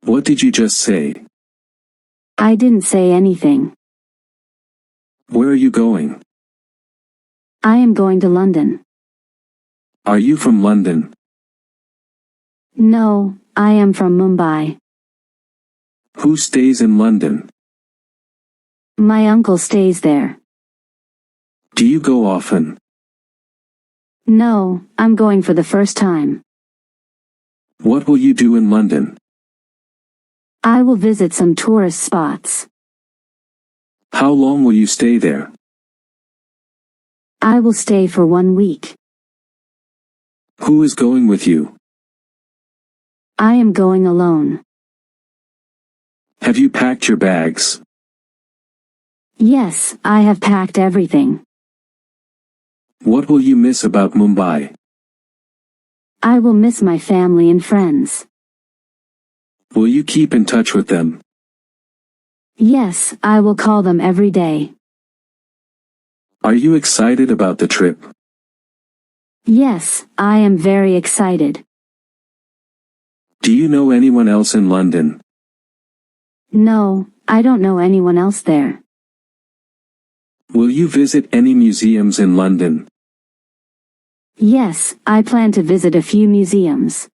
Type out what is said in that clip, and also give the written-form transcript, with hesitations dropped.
What did you just say? I didn't say anything. Where are you going? I am going to London. Are you from London? No, I am from Mumbai. Who stays in London? My uncle stays there. Do you go often? No, I'm going for the first time. What will you do in London? I will visit some tourist spots. How long will you stay there? I will stay for 1 week. Who is going with you? I am going alone. Have you packed your bags? Yes, I have packed everything. What will you miss about Mumbai? I will miss my family and friends. Will you keep in touch with them? Yes, I will call them every day. Are you excited about the trip? Yes, I am very excited. Do you know anyone else in London? No, I don't know anyone else there. Will you visit any museums in London? Yes, I plan to visit a few museums.